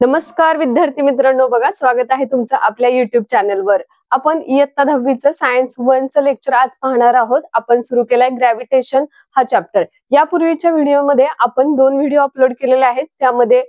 नमस्कार विद्यार्थी मित्रांनो, बघा स्वागत आहे तुमचं आपल्या युट्यूब चॅनलवर। आपण इयत्ता 10वीचं सायन्स 1चं लेक्चर आज पाहणार आहोत। आपण सुरू केलाय ग्रॅव्हिटेशन हा चॅप्टर। यापूर्वीच्या व्हिडिओमध्ये आपण 2 व्हिडिओ अपलोड केलेले आहेत। त्यामध्ये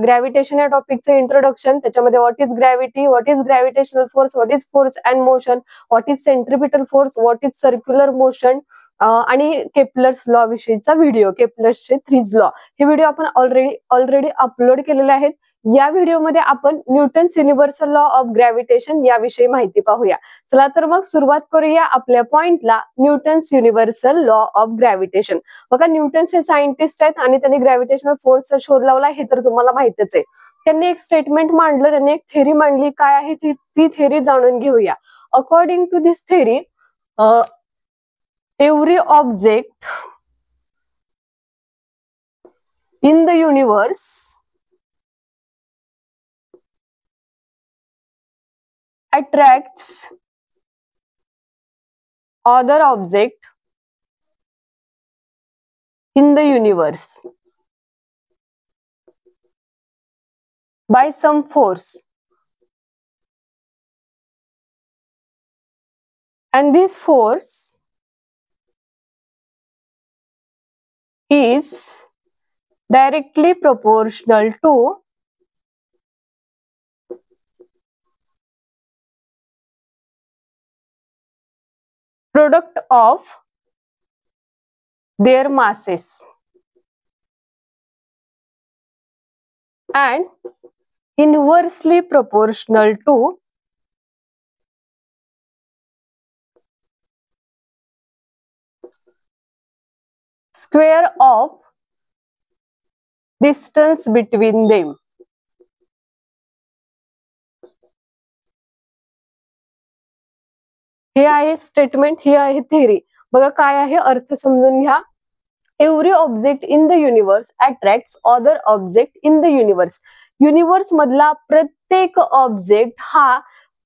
ग्रॅव्हिटेशन या टॉपिकचं इंट्रोडक्शन, त्याच्यामध्ये what is gravity, what is gravitational force, what is force and motion, what is centripetal force, what is circular motion आणि केपलर्स लॉ विषयीचा व्हिडिओ, केपलर्सचे 3 लॉ, हे व्हिडिओ आपण ऑलरेडी अपलोड केलेले आहेत। या व्हिडिओमध्ये आपण Newton's universal law of gravitation याविषयी माहिती पाहूया। चला तर मग सुरुवात करूया आपल्या पॉइंटला, Newton's universal law of gravitation. बघा, न्यूटन्स हे सायंटिस्ट आहेत आणि त्यांनी ग्रॅव्हिटेशनल फोर्सचा शोध लावला, हे तर तुम्हाला माहितच आहे। त्यांनी एक स्टेटमेंट मांडलं, त्यांनी एक थेरी मांडली। काय आहे ती थेरी जाणून घेऊया। According to this theory, every object in the universe attracts other object in the universe by some force, and this force is directly proportional to product of their masses and inversely proportional to square of distance between them। हे आहे statement, ही आहे theory. बघा काय आहे अर्थ समजून घ्या। Every object in the universe attracts other object in the universe. Universe मधला प्रत्येक ऑब्जेक्ट हा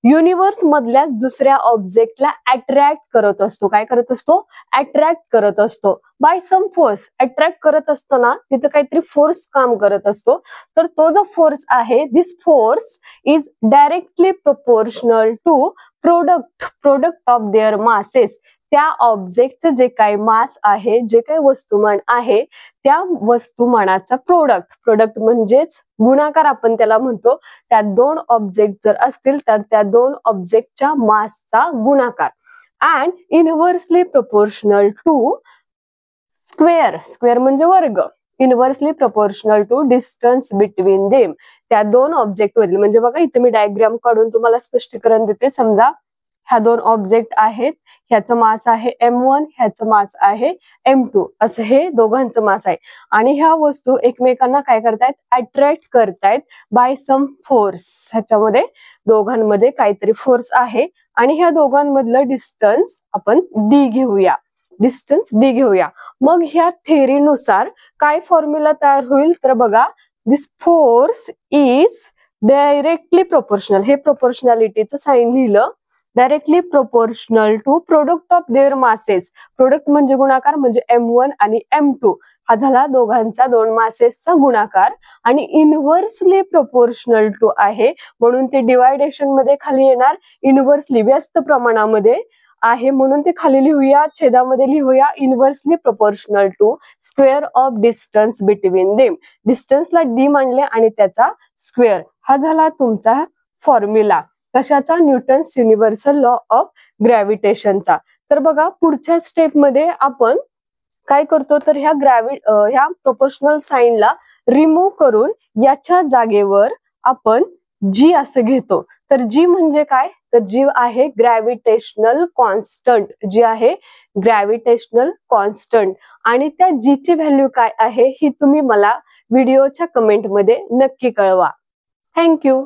युनिव्हर्स मधल्याच दुसऱ्या ऑब्जेक्टला अट्रॅक्ट करत असतो। काय करत असतो? अट्रॅक्ट करत असतो। बाय सम फोर्स, अट्रॅक्ट करत असताना तिथं काहीतरी फोर्स काम करत असतो। तर तो जो फोर्स आहे, this force is directly proportional to product of their masses. त्या ऑब्जेक्टचं जे काही मास आहे, जे काही वस्तुमान आहे, त्या वस्तुमानाचा प्रोडक्ट म्हणजेच गुणाकार आपण त्याला म्हणतो। त्या 2 ऑब्जेक्ट जर असतील तर त्या 2 ऑब्जेक्टच्या मासचा गुणाकार। And inversely proportional to square म्हणजे वर्ग, inversely proportional to distance between them. त्या 2 ऑब्जेक्ट मधील, म्हणजे बघा इथे मी डायग्राम काढून तुम्हाला स्पष्टीकरण देते। समजा ह्या 2 ऑब्जेक्ट आहेत, ह्याचं मास आहे m1, ह्याचं मास आहे m2, असं हे दोघांचं मास आहे। आणि ह्या वस्तू एकमेकांना काय करतायत? अट्रॅक्ट करतायत बाय सम फोर्स। ह्याच्यामध्ये दोघांमध्ये काहीतरी फोर्स आहे आणि ह्या दोघांमधलं डिस्टन्स आपण d घेऊया, मग ह्या थेरीनुसार काय फॉर्म्युला तयार होईल? तर बघा, this force is directly proportional, हे प्रोपोर्शनॅलिटीचं साइन लिहिलं, directly proportional to product of their masses. Product म्हणजे गुणाकार, म्हणजे m1 आणि m2 हा झाला दोघांचा 2 मासेसचा गुणाकार। आणि इनव्हर्सली प्रोपोर्शनल टू आहे म्हणून ते डिवायडेशन मध्ये खाली येणार, इनव्हर्सली व्यस्त प्रमाणामध्ये आहे म्हणून ते खाली लिहूया, छेदामध्ये लिहूया, inversely proportional to square of distance between them. डिस्टन्सला d मानले आणि त्याचा स्क्वेअर, हा झाला तुमचा फॉर्म्युला कशाचा? न्यूटन्स युनिव्हर्सल लॉ ऑफ ग्रॅव्हिटेशनचा। तर बघा पुढच्या स्टेप मध्ये आपण काय करतो, तर ह्या प्रोपोर्शनल साइनला रिमूव्ह करून याच्या जागेवर आपण g असं घेतो। तर g म्हणजे काय? तर g आहे ग्रॅव्हिटेशनल कॉन्स्टंट, जी आहे ग्रॅव्हिटेशनल कॉन्स्टंट। आणि त्या g ची व्हॅल्यू काय आहे ही तुम्ही मला व्हिडिओच्या कमेंट मध्ये नक्की कळवा। थँक्यू।